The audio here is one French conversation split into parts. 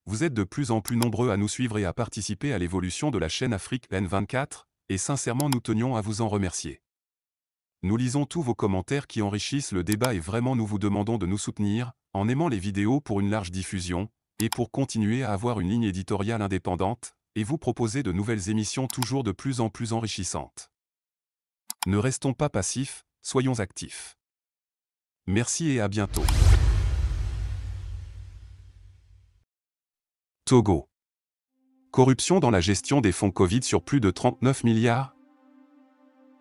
Vous êtes de plus en plus nombreux à nous suivre et à participer à l'évolution de la chaîne Afrique N24, et sincèrement nous tenions à vous en remercier. Nous lisons tous vos commentaires qui enrichissent le débat et vraiment nous vous demandons de nous soutenir, en aimant les vidéos pour une large diffusion, et pour continuer à avoir une ligne éditoriale indépendante, et vous proposer de nouvelles émissions toujours de plus en plus enrichissantes. Ne restons pas passifs, soyons actifs. Merci et à bientôt. Togo. Corruption dans la gestion des fonds Covid sur plus de 39 milliards.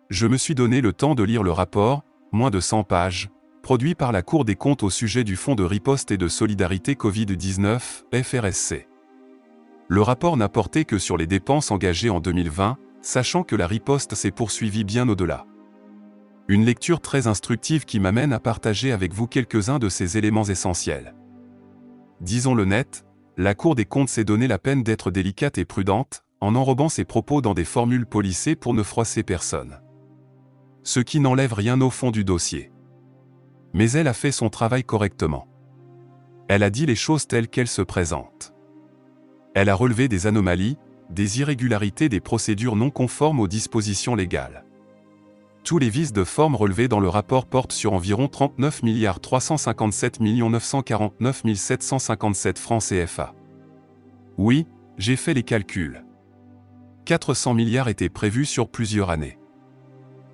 Je me suis donné le temps de lire le rapport, moins de 100 pages, produit par la Cour des comptes au sujet du Fonds de riposte et de solidarité Covid-19, FRSC. Le rapport n'a porté que sur les dépenses engagées en 2020, sachant que la riposte s'est poursuivie bien au-delà. Une lecture très instructive qui m'amène à partager avec vous quelques-uns de ces éléments essentiels. Disons-le net, la Cour des comptes s'est donné la peine d'être délicate et prudente, en enrobant ses propos dans des formules polissées pour ne froisser personne. Ce qui n'enlève rien au fond du dossier. Mais elle a fait son travail correctement. Elle a dit les choses telles qu'elles se présentent. Elle a relevé des anomalies, des irrégularités, des procédures non conformes aux dispositions légales. Tous les vices de forme relevés dans le rapport portent sur environ 39 357 949 757 francs CFA. Oui, j'ai fait les calculs. 400 milliards étaient prévus sur plusieurs années.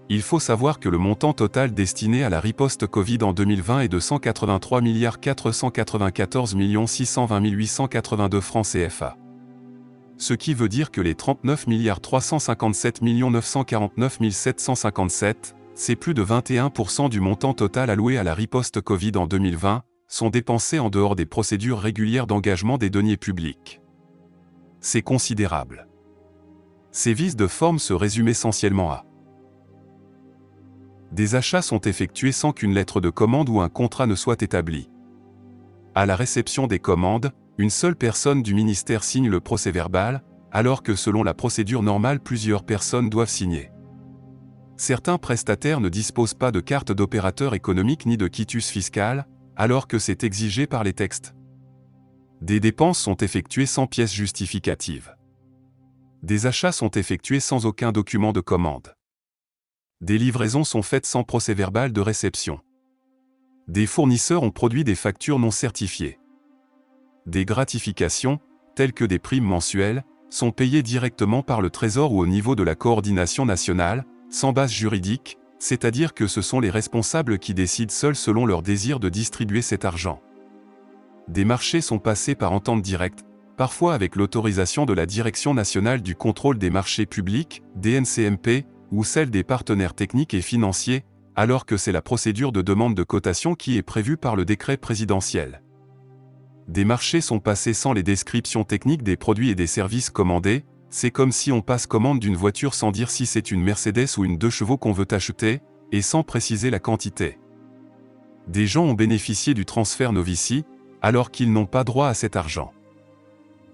Il faut savoir que le montant total destiné à la riposte Covid en 2020 est de 183 494 620 882 francs CFA. Ce qui veut dire que les 39 357 949 757, c'est plus de 21% du montant total alloué à la riposte Covid en 2020, sont dépensés en dehors des procédures régulières d'engagement des deniers publics. C'est considérable. Ces vices de forme se résument essentiellement à: des achats sont effectués sans qu'une lettre de commande ou un contrat ne soit établi. À la réception des commandes, une seule personne du ministère signe le procès-verbal, alors que selon la procédure normale plusieurs personnes doivent signer. Certains prestataires ne disposent pas de carte d'opérateur économique ni de quitus fiscal, alors que c'est exigé par les textes. Des dépenses sont effectuées sans pièce justificative. Des achats sont effectués sans aucun document de commande. Des livraisons sont faites sans procès-verbal de réception. Des fournisseurs ont produit des factures non certifiées. Des gratifications, telles que des primes mensuelles, sont payées directement par le Trésor ou au niveau de la coordination nationale, sans base juridique, c'est-à-dire que ce sont les responsables qui décident seuls selon leur désir de distribuer cet argent. Des marchés sont passés par entente directe, parfois avec l'autorisation de la Direction nationale du contrôle des marchés publics, DNCMP, ou celle des partenaires techniques et financiers, alors que c'est la procédure de demande de cotation qui est prévue par le décret présidentiel. Des marchés sont passés sans les descriptions techniques des produits et des services commandés, c'est comme si on passe commande d'une voiture sans dire si c'est une Mercedes ou une 2 chevaux qu'on veut acheter, et sans préciser la quantité. Des gens ont bénéficié du transfert Novici, alors qu'ils n'ont pas droit à cet argent.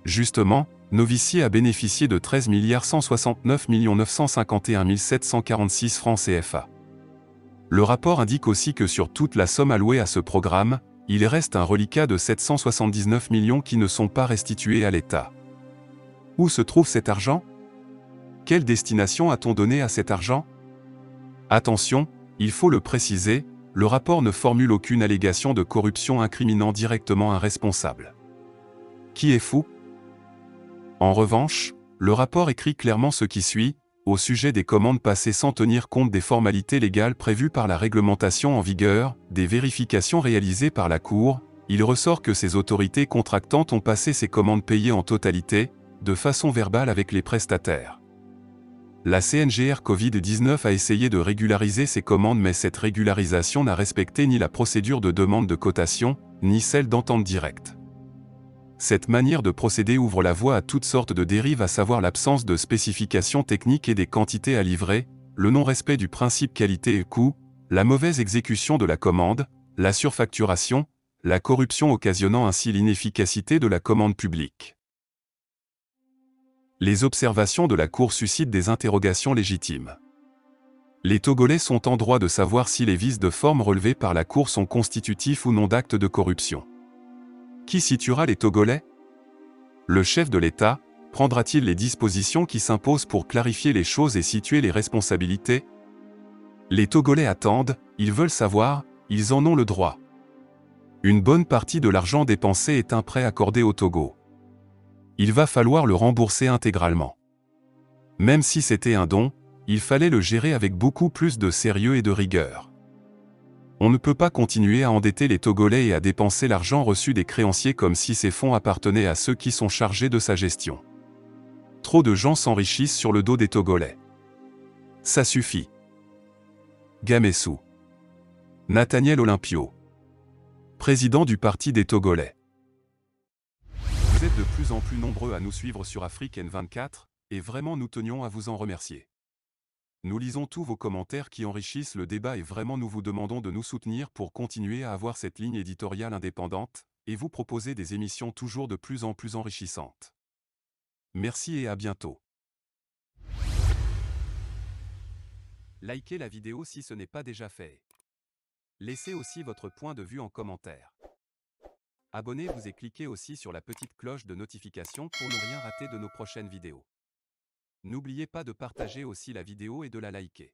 Justement, Novici a bénéficié de 13 169 951 746 francs CFA. Le rapport indique aussi que sur toute la somme allouée à ce programme, il reste un reliquat de 779 millions qui ne sont pas restitués à l'État. Où se trouve cet argent? Quelle destination a-t-on donné à cet argent? Attention, il faut le préciser, le rapport ne formule aucune allégation de corruption incriminant directement un responsable. Qui est fou? En revanche, le rapport écrit clairement ce qui suit, au sujet des commandes passées sans tenir compte des formalités légales prévues par la réglementation en vigueur, des vérifications réalisées par la Cour, il ressort que ces autorités contractantes ont passé ces commandes payées en totalité, de façon verbale avec les prestataires. La CNGR Covid-19 a essayé de régulariser ces commandes mais cette régularisation n'a respecté ni la procédure de demande de cotation, ni celle d'entente directe. Cette manière de procéder ouvre la voie à toutes sortes de dérives, à savoir l'absence de spécifications techniques et des quantités à livrer, le non-respect du principe qualité et coût, la mauvaise exécution de la commande, la surfacturation, la corruption occasionnant ainsi l'inefficacité de la commande publique. Les observations de la Cour suscitent des interrogations légitimes. Les Togolais sont en droit de savoir si les vices de forme relevés par la Cour sont constitutifs ou non d'actes de corruption. Qui situera les Togolais? Le chef de l'État prendra-t-il les dispositions qui s'imposent pour clarifier les choses et situer les responsabilités? Les Togolais attendent, ils veulent savoir, ils en ont le droit. Une bonne partie de l'argent dépensé est un prêt accordé au Togo. Il va falloir le rembourser intégralement. Même si c'était un don, il fallait le gérer avec beaucoup plus de sérieux et de rigueur. On ne peut pas continuer à endetter les Togolais et à dépenser l'argent reçu des créanciers comme si ces fonds appartenaient à ceux qui sont chargés de sa gestion. Trop de gens s'enrichissent sur le dos des Togolais. Ça suffit. Gamessou. Nathaniel Olympio. Président du Parti des Togolais. Vous êtes de plus en plus nombreux à nous suivre sur Africaine 24, et vraiment nous tenions à vous en remercier. Nous lisons tous vos commentaires qui enrichissent le débat et vraiment nous vous demandons de nous soutenir pour continuer à avoir cette ligne éditoriale indépendante, et vous proposer des émissions toujours de plus en plus enrichissantes. Merci et à bientôt. Likez la vidéo si ce n'est pas déjà fait. Laissez aussi votre point de vue en commentaire. Abonnez-vous et cliquez aussi sur la petite cloche de notification pour ne rien rater de nos prochaines vidéos. N'oubliez pas de partager aussi la vidéo et de la liker.